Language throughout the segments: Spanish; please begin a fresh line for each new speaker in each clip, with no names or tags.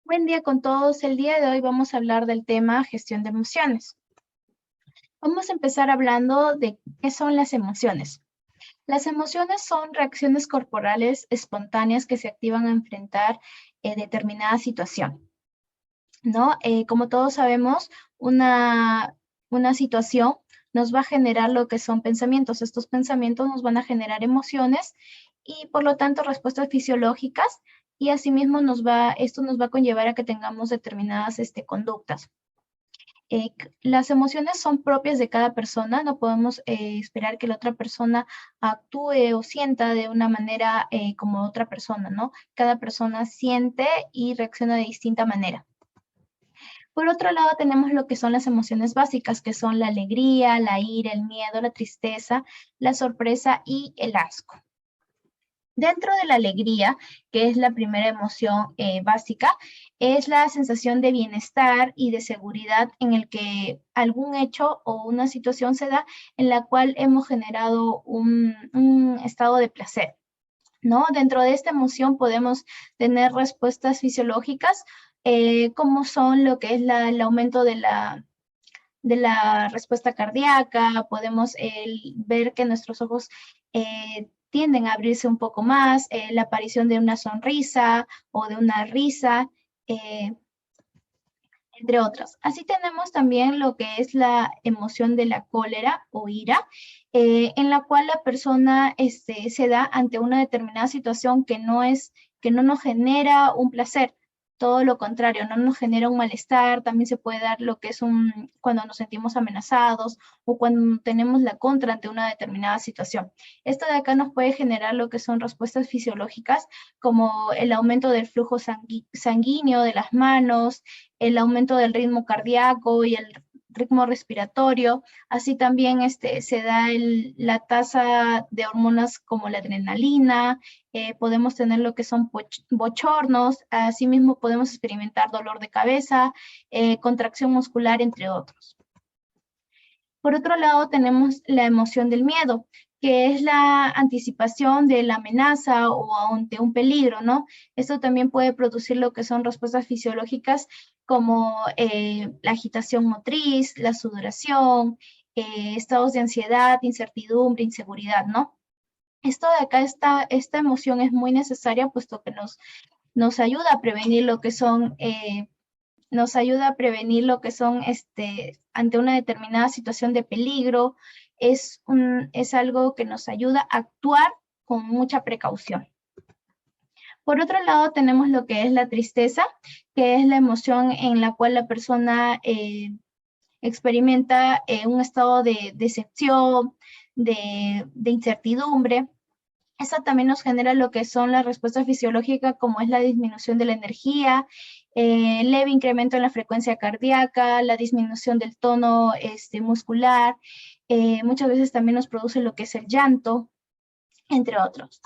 Buen día con todos. El día de hoy vamos a hablar del tema gestión de emociones. Vamos a empezar hablando de qué son las emociones. Las emociones son reacciones corporales espontáneas que se activan a enfrentar determinada situación, ¿no? Como todos sabemos, una situación nos va a generar lo que son pensamientos. Estos pensamientos nos van a generar emociones y por lo tanto respuestas fisiológicas y asimismo esto nos va a conllevar a que tengamos determinadas conductas. Las emociones son propias de cada persona, no podemos esperar que la otra persona actúe o sienta de una manera como otra persona, ¿no? Cada persona siente y reacciona de distinta manera. Por otro lado, tenemos lo que son las emociones básicas, que son la alegría, la ira, el miedo, la tristeza, la sorpresa y el asco. Dentro de la alegría, que es la primera emoción básica, es la sensación de bienestar y de seguridad en el que algún hecho o una situación se da en la cual hemos generado un estado de placer, ¿no? Dentro de esta emoción podemos tener respuestas fisiológicas, como son lo que es el aumento de la respuesta cardíaca, podemos ver que nuestros ojos tienden a abrirse un poco más, la aparición de una sonrisa o de una risa, eh, entre otras. Así tenemos también lo que es la emoción de la cólera o ira, en la cual la persona se da ante una determinada situación que no nos genera un placer. Todo lo contrario, no nos genera un malestar, también se puede dar lo que es cuando nos sentimos amenazados o cuando tenemos la contra ante una determinada situación. Esto de acá nos puede generar lo que son respuestas fisiológicas como el aumento del flujo sanguíneo de las manos, el aumento del ritmo cardíaco y el ritmo respiratorio. Así también se da la tasa de hormonas como la adrenalina, podemos tener lo que son bochornos, asimismo podemos experimentar dolor de cabeza, contracción muscular, entre otros. Por otro lado, tenemos la emoción del miedo, que es la anticipación de la amenaza o ante un peligro, ¿no? Esto también puede producir lo que son respuestas fisiológicas como la agitación motriz, la sudoración, estados de ansiedad, incertidumbre, inseguridad, ¿no? Esto de acá, esta emoción es muy necesaria puesto que nos ayuda a prevenir lo que son ante una determinada situación de peligro, es algo que nos ayuda a actuar con mucha precaución. Por otro lado, tenemos lo que es la tristeza, que es la emoción en la cual la persona experimenta un estado de decepción, de incertidumbre. Eso también nos genera lo que son las respuestas fisiológicas, como es la disminución de la energía, leve incremento en la frecuencia cardíaca, la disminución del tono muscular, muchas veces también nos produce lo que es el llanto, entre otros.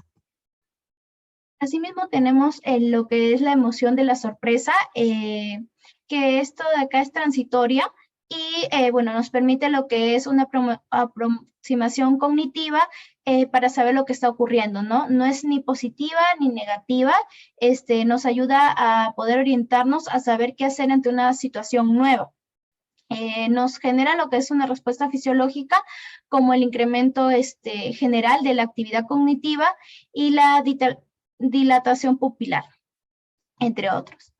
Asimismo tenemos lo que es la emoción de la sorpresa, que esto de acá es transitoria y bueno, nos permite lo que es una aproximación cognitiva para saber lo que está ocurriendo, ¿no? No es ni positiva ni negativa, nos ayuda a poder orientarnos a saber qué hacer ante una situación nueva. Nos genera lo que es una respuesta fisiológica como el incremento general de la actividad cognitiva y la dilatación pupilar, entre otros.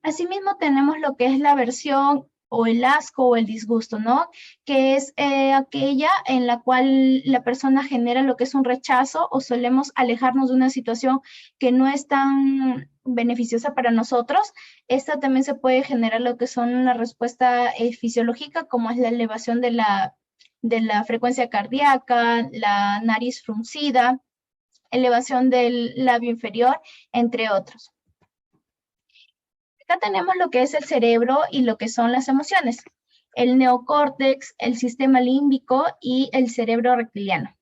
Asimismo tenemos lo que es la aversión o el asco o el disgusto, ¿no? Que es aquella en la cual la persona genera lo que es un rechazo o solemos alejarnos de una situación que no es tan beneficiosa para nosotros. Esta también se puede generar lo que son una respuesta fisiológica, como es la elevación de la frecuencia cardíaca, la nariz fruncida, elevación del labio inferior, entre otros. Acá tenemos lo que es el cerebro y lo que son las emociones, el neocórtex, el sistema límbico y el cerebro reptiliano.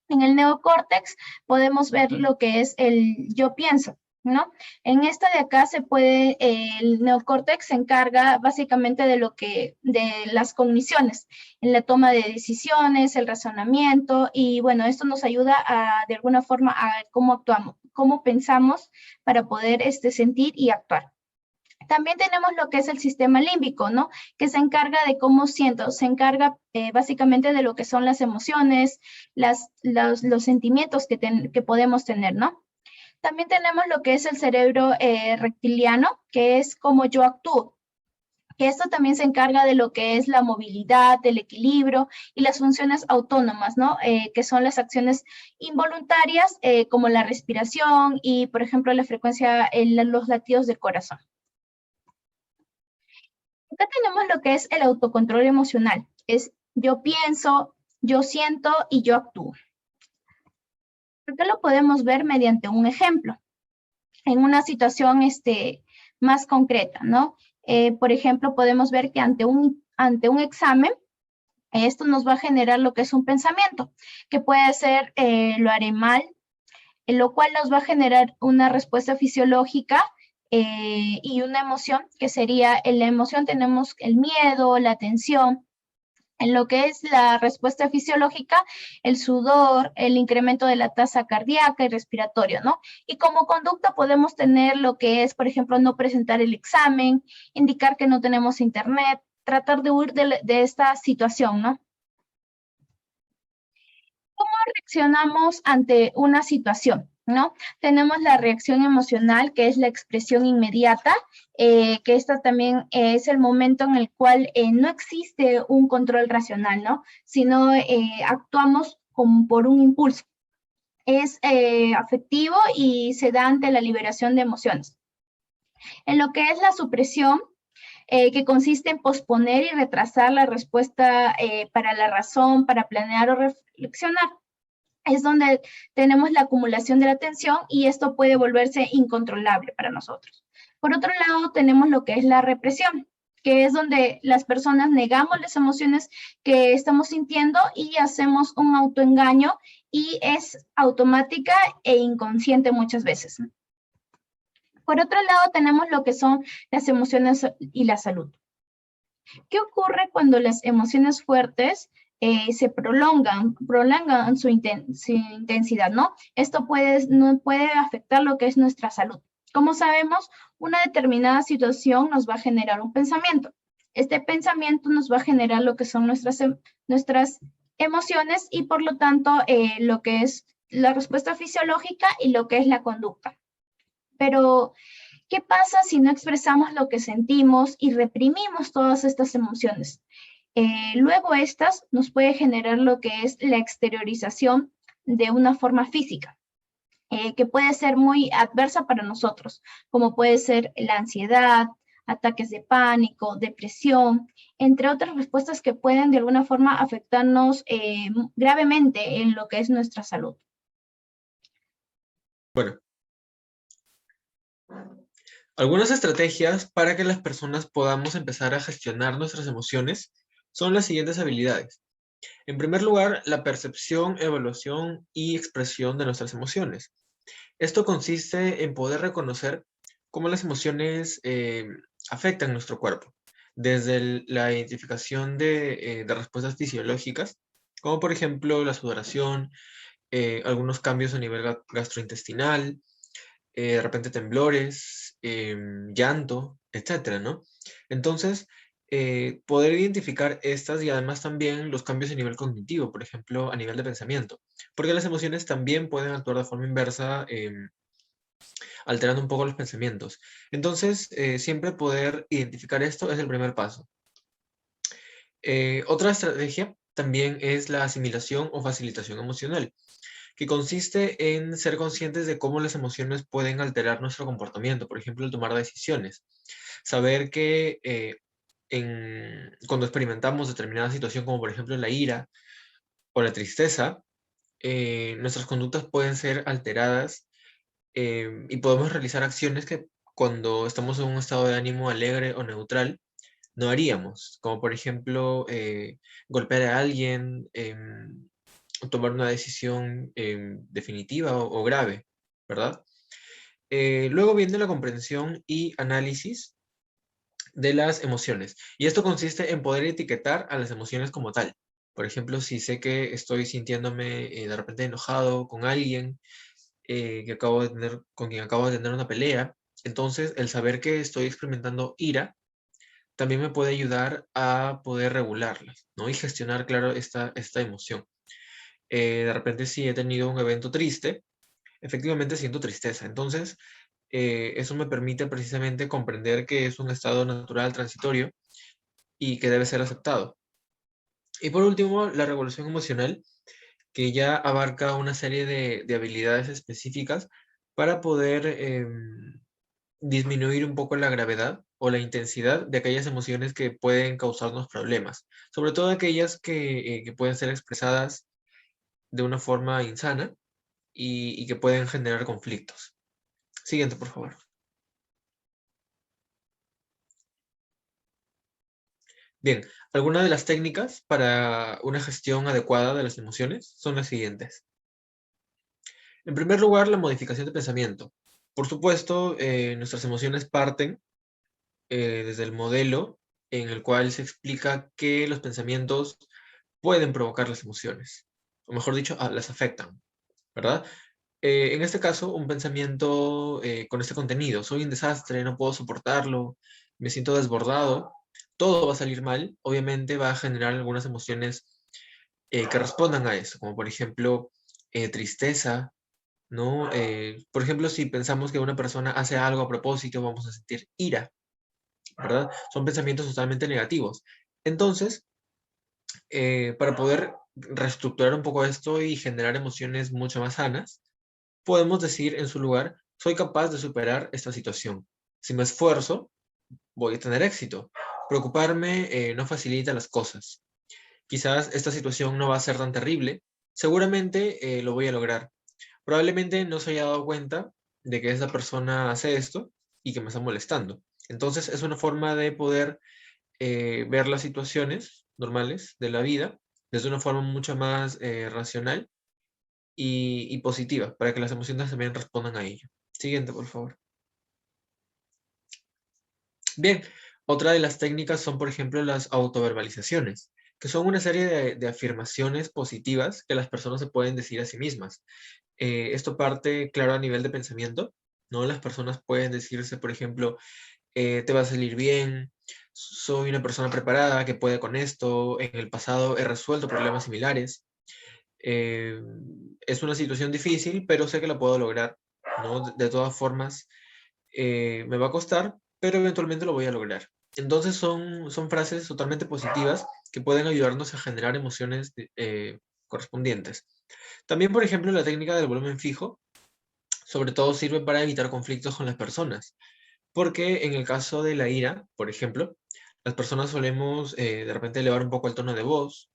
En el neocórtex podemos ver lo que es el yo pienso, ¿no? En esta de acá el neocórtex se encarga básicamente de las cogniciones, en la toma de decisiones, el razonamiento, y bueno, esto nos ayuda de alguna forma a cómo actuamos, cómo pensamos para poder sentir y actuar. También tenemos lo que es el sistema límbico, ¿no? Que se encarga de cómo siento, se encarga básicamente de lo que son las emociones, los sentimientos que podemos tener, ¿no? También tenemos lo que es el cerebro reptiliano, que es cómo yo actúo, que esto también se encarga de lo que es la movilidad, del equilibrio y las funciones autónomas, ¿no? Que son las acciones involuntarias, como la respiración y, por ejemplo, la frecuencia, los latidos del corazón. Acá tenemos lo que es el autocontrol emocional. Es yo pienso, yo siento y yo actúo. Acá lo podemos ver mediante un ejemplo, en una situación más concreta, ¿no? Por ejemplo, podemos ver que ante un examen, esto nos va a generar lo que es un pensamiento, que puede ser lo haré mal, en lo cual nos va a generar una respuesta fisiológica y una emoción, que sería, en la emoción tenemos el miedo, la tensión. En lo que es la respuesta fisiológica, el sudor, el incremento de la tasa cardíaca y respiratorio, ¿no? Y como conducta podemos tener lo que es, por ejemplo, no presentar el examen, indicar que no tenemos internet, tratar de huir de esta situación, ¿no? ¿Cómo reaccionamos ante una situación? ¿No? Tenemos la reacción emocional, que es la expresión inmediata, que esta también es el momento en el cual no existe un control racional, ¿no? Sino actuamos como por un impulso. Es afectivo y se da ante la liberación de emociones. En lo que es la supresión, que consiste en posponer y retrasar la respuesta para la razón, para planear o reflexionar, es donde tenemos la acumulación de la tensión y esto puede volverse incontrolable para nosotros. Por otro lado, tenemos lo que es la represión, que es donde las personas negamos las emociones que estamos sintiendo y hacemos un autoengaño, y es automática e inconsciente muchas veces. Por otro lado, tenemos lo que son las emociones y la salud. ¿Qué ocurre cuando las emociones fuertes se prolongan su intensidad, ¿no? Esto no puede afectar lo que es nuestra salud. Como sabemos, una determinada situación nos va a generar un pensamiento. Este pensamiento nos va a generar lo que son nuestras emociones y, por lo tanto, lo que es la respuesta fisiológica y lo que es la conducta. Pero ¿qué pasa si no expresamos lo que sentimos y reprimimos todas estas emociones? Luego estas nos puede generar lo que es la exteriorización de una forma física, que puede ser muy adversa para nosotros, como puede ser la ansiedad, ataques de pánico, depresión, entre otras respuestas que pueden de alguna forma afectarnos gravemente en lo que es nuestra salud.
Bueno, algunas estrategias para que las personas podamos empezar a gestionar nuestras emociones son las siguientes habilidades. En primer lugar, la percepción, evaluación y expresión de nuestras emociones. Esto consiste en poder reconocer cómo las emociones afectan nuestro cuerpo, desde la identificación de respuestas fisiológicas, como por ejemplo la sudoración, algunos cambios a nivel gastrointestinal, de repente temblores, llanto, etcétera, ¿no? Entonces, poder identificar estas y además también los cambios a nivel cognitivo, por ejemplo, a nivel de pensamiento, porque las emociones también pueden actuar de forma inversa, alterando un poco los pensamientos. Entonces, siempre poder identificar esto es el primer paso. Otra estrategia también es la asimilación o facilitación emocional, que consiste en ser conscientes de cómo las emociones pueden alterar nuestro comportamiento, por ejemplo, el tomar decisiones. Saber que cuando experimentamos determinada situación, como por ejemplo la ira o la tristeza, nuestras conductas pueden ser alteradas y podemos realizar acciones que cuando estamos en un estado de ánimo alegre o neutral no haríamos, como por ejemplo golpear a alguien, tomar una decisión definitiva o grave, ¿verdad? Luego viene la comprensión y análisis de las emociones. Y esto consiste en poder etiquetar a las emociones como tal. Por ejemplo, si sé que estoy sintiéndome de repente enojado con alguien con quien acabo de tener una pelea, Entonces, el saber que estoy experimentando ira también me puede ayudar a poder regularlas, ¿no? Y gestionar, claro, esta emoción. De repente, si he tenido un evento triste, efectivamente siento tristeza. Entonces, eso me permite precisamente comprender que es un estado natural, transitorio, y que debe ser aceptado. Y por último, la regulación emocional, que ya abarca una serie de habilidades específicas para poder disminuir un poco la gravedad o la intensidad de aquellas emociones que pueden causarnos problemas, sobre todo aquellas que pueden ser expresadas de una forma insana y que pueden generar conflictos. Siguiente, por favor. Bien, algunas de las técnicas para una gestión adecuada de las emociones son las siguientes. En primer lugar, la modificación de pensamiento. Por supuesto, nuestras emociones parten desde el modelo en el cual se explica que los pensamientos pueden provocar las emociones, o mejor dicho, las afectan, ¿verdad? En este caso, un pensamiento con este contenido, soy un desastre, no puedo soportarlo, me siento desbordado, todo va a salir mal, obviamente va a generar algunas emociones que respondan a eso, como por ejemplo tristeza, ¿no? Por ejemplo, si pensamos que una persona hace algo a propósito, vamos a sentir ira, ¿verdad? Son pensamientos totalmente negativos. Entonces, para poder reestructurar un poco esto y generar emociones mucho más sanas, podemos decir en su lugar, soy capaz de superar esta situación. Si me esfuerzo, voy a tener éxito. Preocuparme no facilita las cosas. Quizás esta situación no va a ser tan terrible. Seguramente lo voy a lograr. Probablemente no se haya dado cuenta de que esa persona hace esto y que me está molestando. Entonces es una forma de poder ver las situaciones normales de la vida desde una forma mucho más racional y positiva, para que las emociones también respondan a ello. Siguiente, por favor. Bien, otra de las técnicas son, por ejemplo, las autoverbalizaciones, que son una serie de afirmaciones positivas que las personas se pueden decir a sí mismas. Esto parte, claro, a nivel de pensamiento, ¿no? Las personas pueden decirse, por ejemplo, te va a salir bien, soy una persona preparada que puede con esto, en el pasado he resuelto problemas similares, eh, es una situación difícil, pero sé que la puedo lograr, ¿no? De todas formas, me va a costar, pero eventualmente lo voy a lograr. Entonces son frases totalmente positivas que pueden ayudarnos a generar emociones correspondientes. También, por ejemplo, la técnica del volumen fijo, sobre todo sirve para evitar conflictos con las personas, porque en el caso de la ira, por ejemplo, las personas solemos de repente elevar un poco el tono de voz,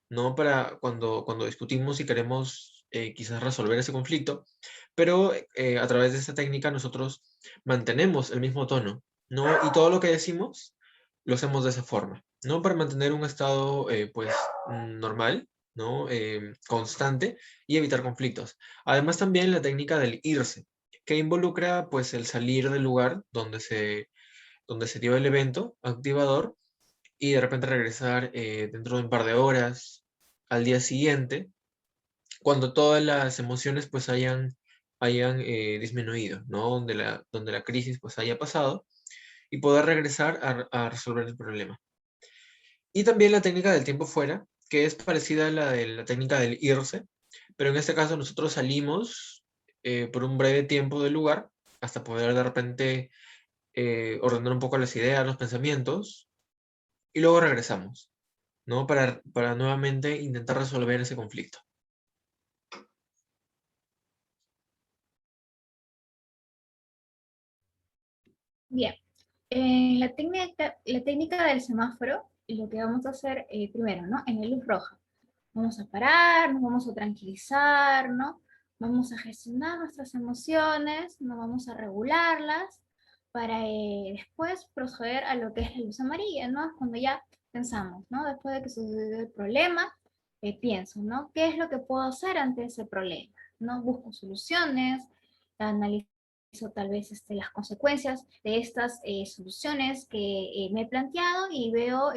¿no? Para cuando discutimos y queremos quizás resolver ese conflicto, pero a través de esta técnica nosotros mantenemos el mismo tono, ¿no? Y todo lo que decimos lo hacemos de esa forma, ¿no? Para mantener un estado, pues, normal, ¿no? Constante y evitar conflictos. Además también la técnica del irse, que involucra, pues, el salir del lugar donde se dio el evento activador y de repente regresar dentro de un par de horas, al día siguiente, cuando todas las emociones pues hayan disminuido, ¿no? Donde la crisis pues haya pasado y poder regresar a resolver el problema. Y también la técnica del tiempo fuera, que es parecida a la de la técnica del irse, pero en este caso nosotros salimos por un breve tiempo del lugar hasta poder de repente ordenar un poco las ideas, los pensamientos, y luego regresamos, ¿no? Para nuevamente intentar resolver ese conflicto.
Bien, la técnica del semáforo, lo que vamos a hacer primero, ¿no? En la luz roja. Vamos a parar, nos vamos a tranquilizar, ¿no? Vamos a gestionar nuestras emociones, no vamos a regularlas para después proceder a lo que es la luz amarilla, ¿no? Cuando ya pensamos, ¿no? Después de que sucedió el problema, pienso, ¿no? ¿Qué es lo que puedo hacer ante ese problema? ¿No? Busco soluciones, analizo tal vez las consecuencias de estas soluciones que me he planteado y veo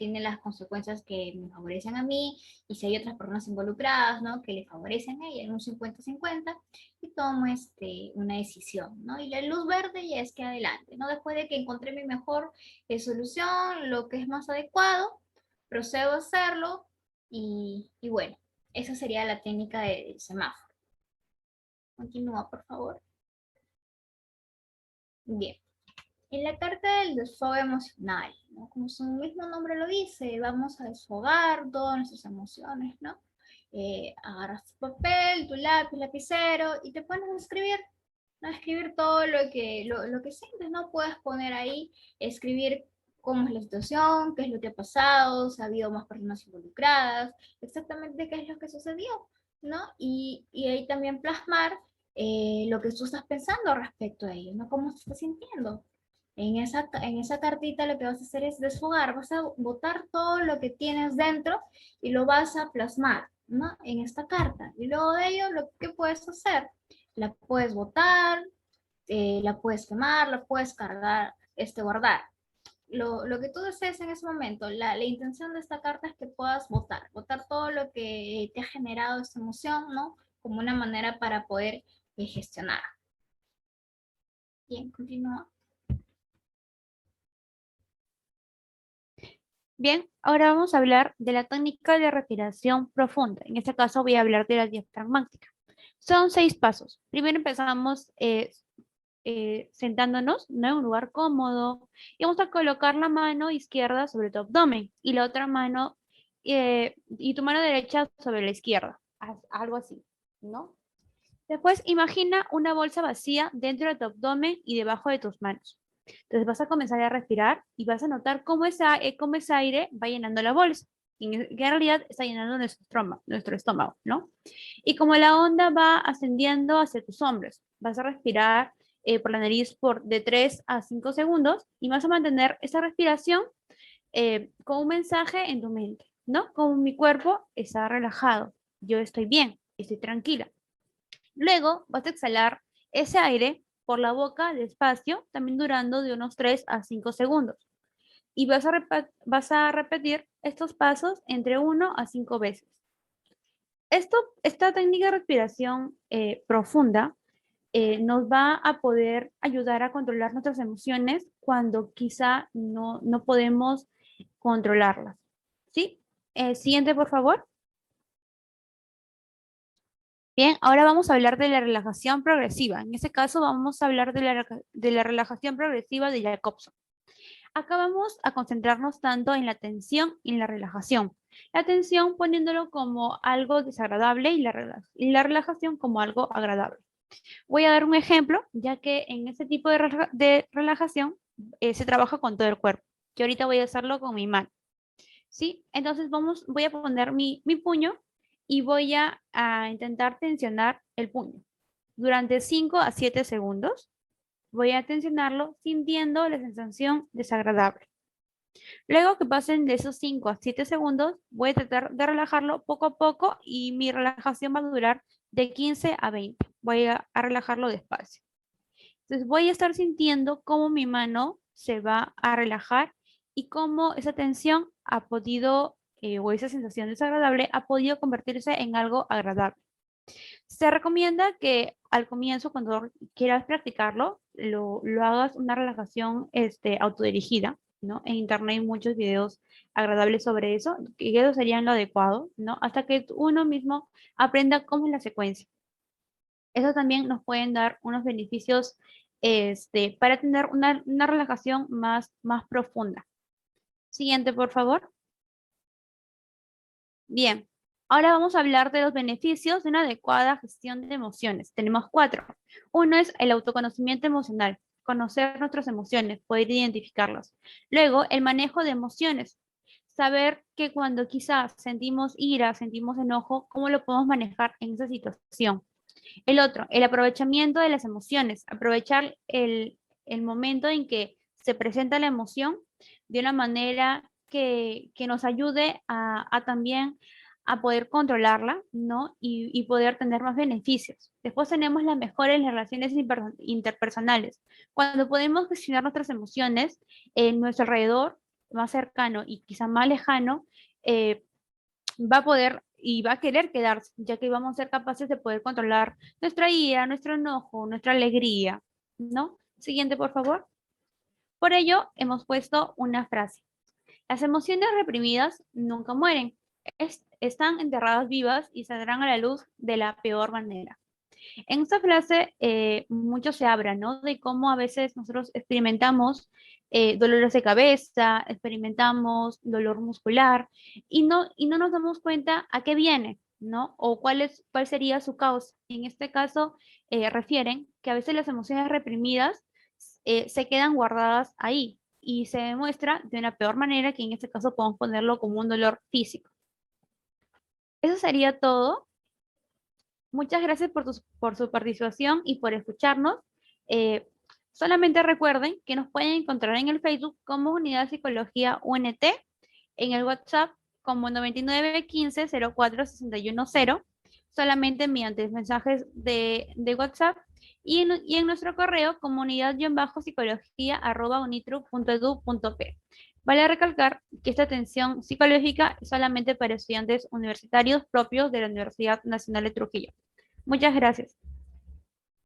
tiene las consecuencias que me favorecen a mí, y si hay otras personas involucradas, ¿no? Que le favorecen a ella en un 50-50, y tomo una decisión, ¿no? Y la luz verde ya es que adelante, ¿no? Después de que encontré mi mejor solución, lo que es más adecuado, procedo a hacerlo, y bueno, esa sería la técnica del semáforo. Continúa, por favor. Bien. En la carta del desfogue emocional, ¿no? Como su mismo nombre lo dice, vamos a desfogar todas nuestras emociones, ¿no? Agarras tu papel, tu lápiz, lapicero y te pones a escribir, ¿no? Escribir todo lo que sientes, ¿no? Puedes poner ahí, escribir cómo es la situación, qué es lo que ha pasado, si ha habido más personas involucradas, exactamente qué es lo que sucedió, ¿no? Y ahí también plasmar lo que tú estás pensando respecto a ello, ¿no? ¿Cómo te estás sintiendo? En esa cartita lo que vas a hacer es desfogar, vas a botar todo lo que tienes dentro y lo vas a plasmar, ¿no? En esta carta. Y luego de ello, lo que puedes hacer, la puedes botar, la puedes quemar, la puedes cargar, guardar. Lo que tú desees en ese momento, la intención de esta carta es que puedas botar todo lo que te ha generado esta emoción, ¿no? Como una manera para poder gestionar. Bien, continúa.
Bien, ahora vamos a hablar de la técnica de respiración profunda. En este caso voy a hablar de la diafragmática. Son 6 pasos. Primero empezamos sentándonos, ¿no? En un lugar cómodo, y vamos a colocar la mano izquierda sobre tu abdomen y la otra mano y tu mano derecha sobre la izquierda, algo así, ¿no? Después imagina una bolsa vacía dentro de tu abdomen y debajo de tus manos. Entonces vas a comenzar a respirar y vas a notar cómo ese aire va llenando la bolsa, que en realidad está llenando nuestro estómago, ¿no? Y como la onda va ascendiendo hacia tus hombros, vas a respirar por la nariz de 3 a 5 segundos y vas a mantener esa respiración con un mensaje en tu mente, ¿no? Como mi cuerpo está relajado, yo estoy bien, estoy tranquila. Luego vas a exhalar ese aire por la boca despacio, también durando de unos 3 a 5 segundos. Y vas a repetir estos pasos entre 1 a 5 veces. Esta técnica de respiración profunda nos va a poder ayudar a controlar nuestras emociones cuando quizá no podemos controlarlas. ¿Sí? Siguiente, por favor. Bien, ahora vamos a hablar de la relajación progresiva. En este caso vamos a hablar de la relajación progresiva de Jacobson. Acá vamos a concentrarnos tanto en la tensión y en la relajación. La tensión poniéndolo como algo desagradable y la relajación como algo agradable. Voy a dar un ejemplo, ya que en este tipo de relajación se trabaja con todo el cuerpo. Yo ahorita voy a hacerlo con mi mano. ¿Sí? Entonces voy a poner mi puño y voy a intentar tensionar el puño. Durante 5 a 7 segundos voy a tensionarlo sintiendo la sensación desagradable. Luego que pasen de esos 5 a 7 segundos, voy a tratar de relajarlo poco a poco y mi relajación va a durar de 15 a 20. Voy a relajarlo despacio. Entonces voy a estar sintiendo cómo mi mano se va a relajar y cómo esa tensión ha podido, o esa sensación desagradable, ha podido convertirse en algo agradable. Se recomienda que al comienzo, cuando quieras practicarlo, lo hagas una relajación autodirigida, ¿no? En internet hay muchos videos agradables sobre eso, y eso sería lo adecuado, ¿no? Hasta que uno mismo aprenda cómo es la secuencia. Eso también nos pueden dar unos beneficios para tener una relajación más profunda. Siguiente, por favor. Bien, ahora vamos a hablar de los beneficios de una adecuada gestión de emociones. Tenemos 4. Uno es el autoconocimiento emocional, conocer nuestras emociones, poder identificarlas. Luego, el manejo de emociones, saber que cuando quizás sentimos ira, sentimos enojo, cómo lo podemos manejar en esa situación. El otro, el aprovechamiento de las emociones, aprovechar el momento en que se presenta la emoción de una manera que nos ayude a también a poder controlarla, ¿no? Y poder tener más beneficios. Después tenemos las mejores relaciones interpersonales. Cuando podemos gestionar nuestras emociones en nuestro alrededor, más cercano y quizá más lejano, va a poder y va a querer quedarse, ya que vamos a ser capaces de poder controlar nuestra ira, nuestro enojo, nuestra alegría, ¿no? Siguiente, por favor. Por ello, hemos puesto una frase. Las emociones reprimidas nunca mueren. Están enterradas vivas y saldrán a la luz de la peor manera. En esta frase mucho se habla, ¿no? De cómo a veces nosotros experimentamos dolores de cabeza, experimentamos dolor muscular y no nos damos cuenta a qué viene, ¿no? O cuál sería su causa. En este caso refieren que a veces las emociones reprimidas se quedan guardadas ahí y se demuestra de una peor manera, que en este caso podemos ponerlo como un dolor físico. Eso sería todo. Muchas gracias por su participación y por escucharnos. Solamente recuerden que nos pueden encontrar en el Facebook como Unidad Psicología UNT, en el WhatsApp como 9915-04-610, solamente mediante mensajes de WhatsApp, y en nuestro correo comunidad-psicología@unitru.edu.p. Vale recalcar que esta atención psicológica es solamente para estudiantes universitarios propios de la Universidad Nacional de Trujillo. Muchas gracias.